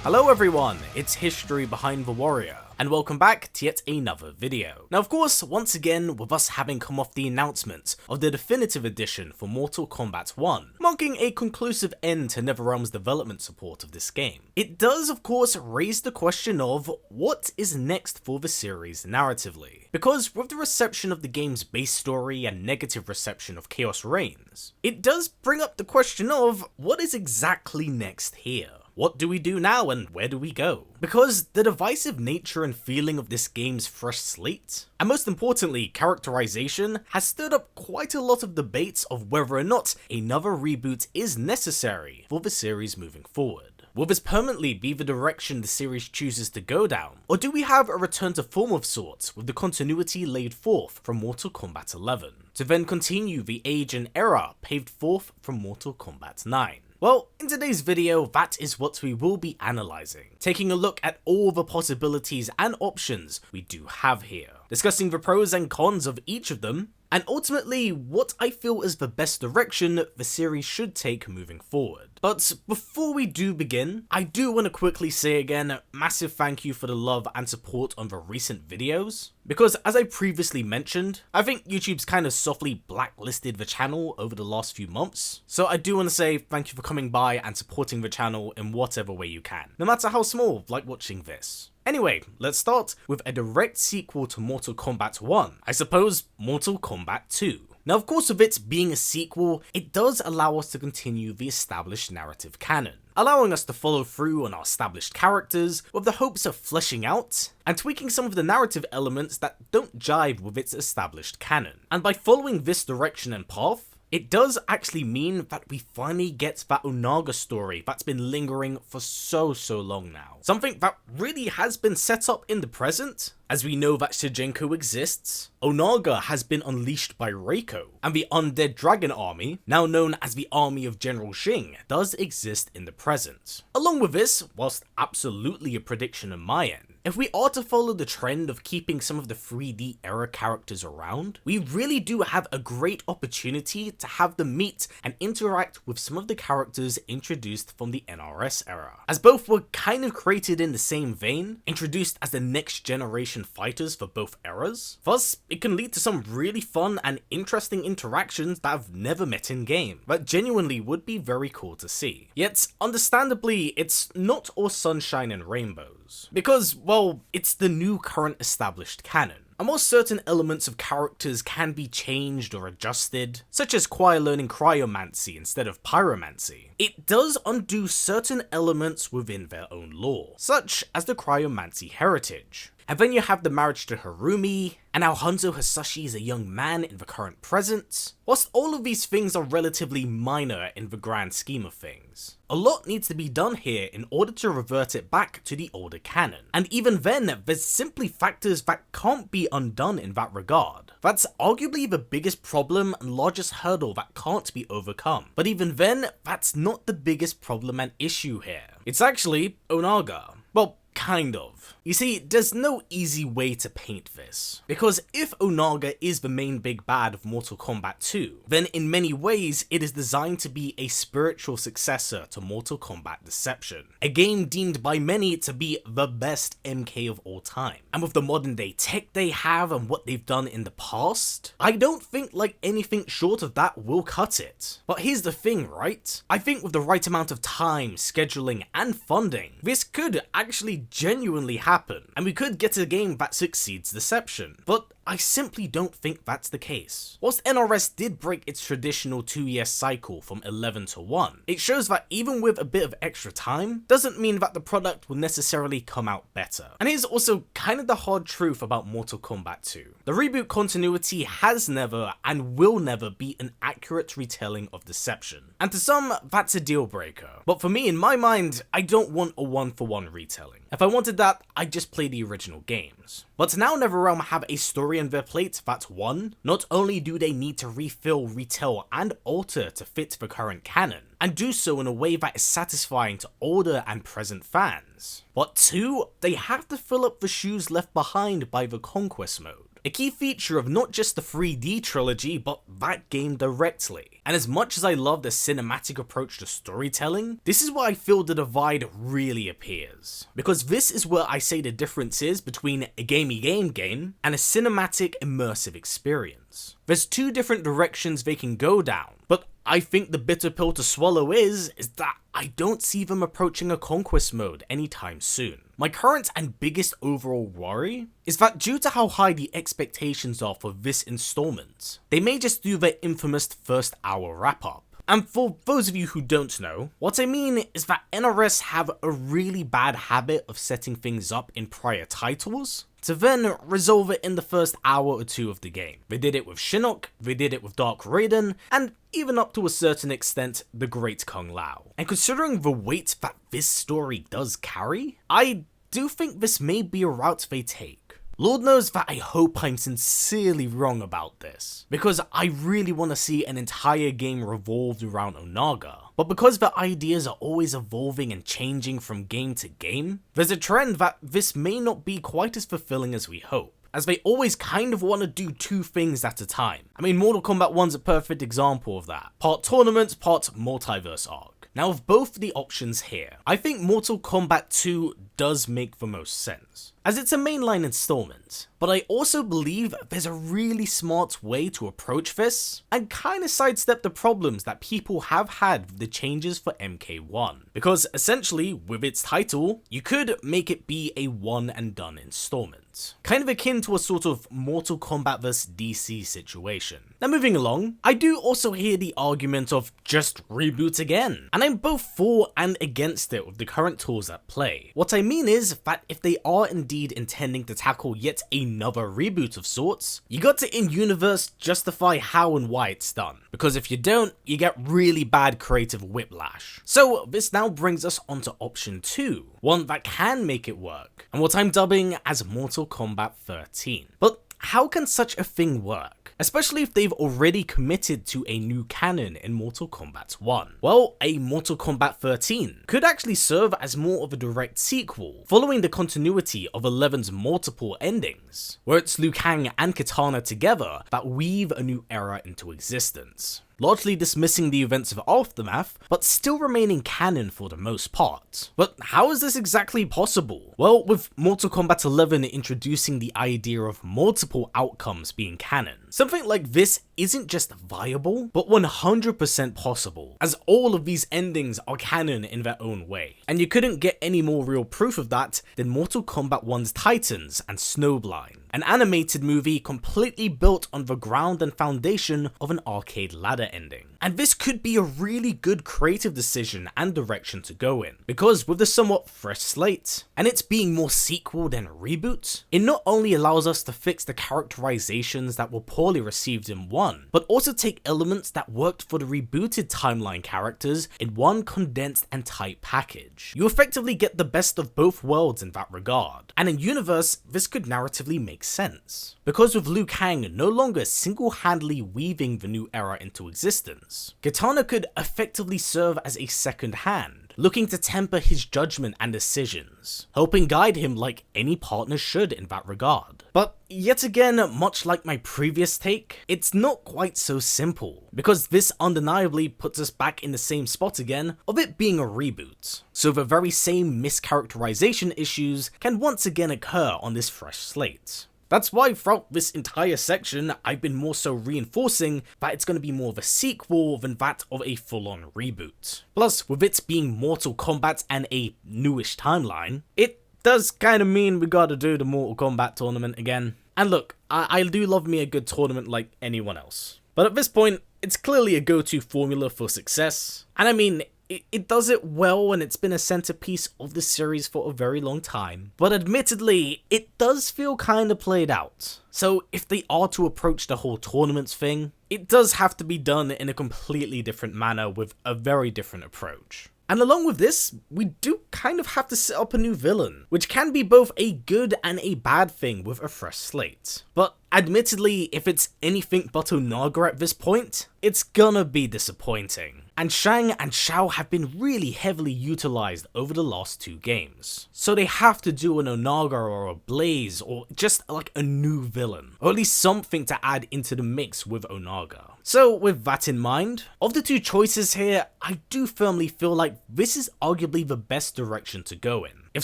Hello everyone, it's History Behind the Warrior, and welcome back to yet another video. Now of course, once again, with us having come off the announcement of the definitive edition for Mortal Kombat 1, marking a conclusive end to NetherRealm's development support of this game, it does of course raise the question of what is next for the series narratively. Because with the reception of the game's base story and negative reception of Chaos Reigns, it does bring up the question of what is exactly next here. What do we do now and where do we go? Because the divisive nature and feeling of this game's fresh slate, and most importantly characterization, has stirred up quite a lot of debates of whether or not another reboot is necessary for the series moving forward. Will this permanently be the direction the series chooses to go down, or do we have a return to form of sorts with the continuity laid forth from Mortal Kombat 11, to then continue the age and era paved forth from Mortal Kombat 9? Well, in today's video, that is what we will be analysing, taking a look at all the possibilities and options we do have here, discussing the pros and cons of each of them, and ultimately what I feel is the best direction the series should take moving forward. But before we do begin, I do want to quickly say again, massive thank you for the love and support on the recent videos, because as I previously mentioned, I think YouTube's kind of softly blacklisted the channel over the last few months, so I do want to say thank you for coming by and supporting the channel in whatever way you can, no matter how small, like watching this. Anyway, let's start with a direct sequel to Mortal Kombat 1, I suppose Mortal Kombat 2. Now of course with it being a sequel, it does allow us to continue the established narrative canon, allowing us to follow through on our established characters with the hopes of fleshing out and tweaking some of the narrative elements that don't jive with its established canon. And by following this direction and path, it does actually mean that we finally get that Onaga story that's been lingering for so long now. Something that really has been set up in the present, as we know that Shijenko exists, Onaga has been unleashed by Reiko, and the undead dragon army, now known as the Army of General Xing, does exist in the present. Along with this, whilst absolutely a prediction on my end, if we are to follow the trend of keeping some of the 3D era characters around, we really do have a great opportunity to have them meet and interact with some of the characters introduced from the NRS era, as both were kind of created in the same vein, introduced as the next generation fighters for both eras. Thus, it can lead to some really fun and interesting interactions that I've never met in game, that genuinely would be very cool to see. Yet, understandably, it's not all sunshine and rainbows, because, well, it's the new current established canon. And while certain elements of characters can be changed or adjusted, such as Choir learning cryomancy instead of pyromancy, it does undo certain elements within their own lore, such as the cryomancy heritage. And then you have the marriage to Harumi, and how Hanzo Hasashi is a young man in the current present. Whilst all of these things are relatively minor in the grand scheme of things, a lot needs to be done here in order to revert it back to the older canon. And even then, there's simply factors that can't be undone in that regard. That's arguably the biggest problem and largest hurdle that can't be overcome. But even then, that's not the biggest problem and issue here. It's actually Onaga. Well, kind of. You see, there's no easy way to paint this, because if Onaga is the main big bad of Mortal Kombat 2, then in many ways it is designed to be a spiritual successor to Mortal Kombat Deception, a game deemed by many to be the best MK of all time. And with the modern day tech they have and what they've done in the past, I don't think like anything short of that will cut it. But here's the thing, right? I think with the right amount of time, scheduling and funding, this could actually genuinely happen, and we could get a game that succeeds Deception. But I simply don't think that's the case. Whilst NRS did break its traditional 2-year cycle from 11 to 1, it shows that even with a bit of extra time, doesn't mean that the product will necessarily come out better. And here's also kind of the hard truth about Mortal Kombat 2. The reboot continuity has never and will never be an accurate retelling of Deception. And to some, that's a deal breaker. But for me, in my mind, I don't want a one-for-one retelling. If I wanted that, I'd just play the original games. But now NetherRealm have a story in their plate that, one, not only do they need to refill, retell and alter to fit the current canon, and do so in a way that is satisfying to older and present fans, but two, they have to fill up the shoes left behind by the Conquest mode. a key feature of not just the 3D trilogy, but that game directly. And as much as I love the cinematic approach to storytelling, this is where I feel the divide really appears. Because this is where I say the difference is between a gamey game and a cinematic immersive experience. There's two different directions they can go down, but I think the bitter pill to swallow is that I don't see them approaching a conquest mode anytime soon. My current and biggest overall worry is that due to how high the expectations are for this installment, they may just do their infamous first hour wrap up. And for those of you who don't know, what I mean is that NRS have a really bad habit of setting things up in prior titles to then resolve it in the first hour or two of the game. They did it with Shinnok, they did it with Dark Raiden, and even up to a certain extent, the Great Kung Lao. And considering the weight that this story does carry, I do think this may be a route they take. Lord knows that I hope I'm sincerely wrong about this, because I really want to see an entire game revolved around Onaga. But because the ideas are always evolving and changing from game to game, there's a trend that this may not be quite as fulfilling as we hope, as they always kind of want to do two things at a time. I mean, Mortal Kombat 1's a perfect example of that. Part tournament, part multiverse arc. Now with both the options here, I think Mortal Kombat 2 does make the most sense, as it's a mainline installment, but I also believe there's a really smart way to approach this and kind of sidestep the problems that people have had with the changes for MK1, because essentially with its title, you could make it be a one and done installment, kind of akin to a sort of Mortal Kombat vs DC situation. Now moving along, I do also hear the argument of just reboot again, and I'm both for and against it with the current tools at play. What I mean is that if they are indeed intending to tackle yet another reboot of sorts, you got to in-universe justify how and why it's done, because if you don't, you get really bad creative whiplash. So this now brings us onto option 2, one that can make it work, and what I'm dubbing as Mortal Kombat 13. But how can such a thing work? Especially if they've already committed to a new canon in Mortal Kombat 1. Well, a Mortal Kombat 13 could actually serve as more of a direct sequel, following the continuity of 11's multiple endings, where it's Liu Kang and Kitana together that weave a new era into existence, largely dismissing the events of Aftermath, but still remaining canon for the most part. But how is this exactly possible? Well, with Mortal Kombat 11 introducing the idea of multiple outcomes being canon, something like this isn't just viable, but 100% possible, as all of these endings are canon in their own way. And you couldn't get any more real proof of that than Mortal Kombat 1's Titans and Snowblind, an animated movie completely built on the ground and foundation of an arcade ladder ending. And this could be a really good creative decision and direction to go in, because with the somewhat fresh slate, and it's being more sequel than reboot, it not only allows us to fix the characterizations that were poorly received in 1, but also take elements that worked for the rebooted timeline characters in one condensed and tight package. You effectively get the best of both worlds in that regard, and in universe, this could narratively make sense. Because with Liu Kang no longer single-handedly weaving the new era into existence, Kitana could effectively serve as a second hand, looking to temper his judgment and decisions, helping guide him like any partner should in that regard. But yet again, much like my previous take, it's not quite so simple, because this undeniably puts us back in the same spot again of it being a reboot. So the very same mischaracterization issues can once again occur on this fresh slate. That's why throughout this entire section, I've been more so reinforcing that it's going to be more of a sequel than that of a full-on reboot. Plus, with it being Mortal Kombat and a newish timeline, it does kind of mean we gotta do the Mortal Kombat tournament again. And look, I do love me a good tournament like anyone else, but at this point, it's clearly a go-to formula for success, and I mean, it does it well, and it's been a centerpiece of the series for a very long time. But admittedly, it does feel kinda played out. So if they are to approach the whole tournaments thing, it does have to be done in a completely different manner with a very different approach. And along with this, we do kind of have to set up a new villain, which can be both a good and a bad thing with a fresh slate. But admittedly, if it's anything but Onaga at this point, it's gonna be disappointing. And Shang and Xiao have been really heavily utilized over the last 2 games. So they have to do an Onaga or a Blaze or just like a new villain, or at least something to add into the mix with Onaga. So with that in mind, of the 2 choices here, I do firmly feel like this is arguably the best direction to go in. If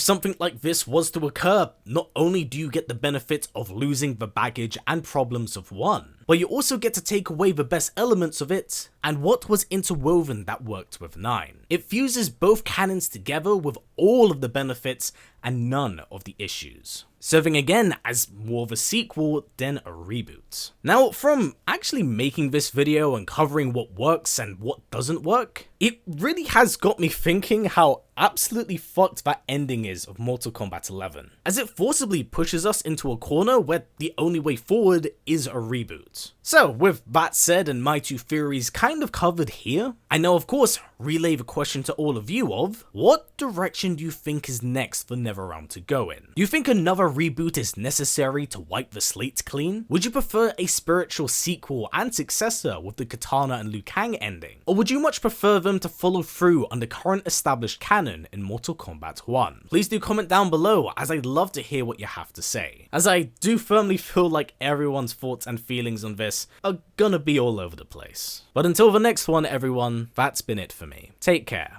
something like this was to occur, not only do you get the benefit of losing the baggage and problems of 1, but you also get to take away the best elements of it and what was interwoven that worked with 9. It fuses both canons together with all of the benefits and none of the issues, serving again as more of a sequel than a reboot. Now, from actually making this video and covering what works and what doesn't work, it really has got me thinking how absolutely fucked that ending is of Mortal Kombat 11, as it forcibly pushes us into a corner where the only way forward is a reboot. So with that said and my 2 theories kind of covered here, I now of course relay the question to all of you of, what direction do you think is next for NetherRealm to go in? Do you think another reboot is necessary to wipe the slate clean? Would you prefer a spiritual sequel and successor with the Katana and Liu Kang ending? Or would you much prefer them to follow through on the current established canon in Mortal Kombat 1? Please do comment down below, as I'd love to hear what you have to say, as I do firmly feel like everyone's thoughts and feelings on this are gonna be all over the place. But until the next one everyone, that's been it for me. Take care.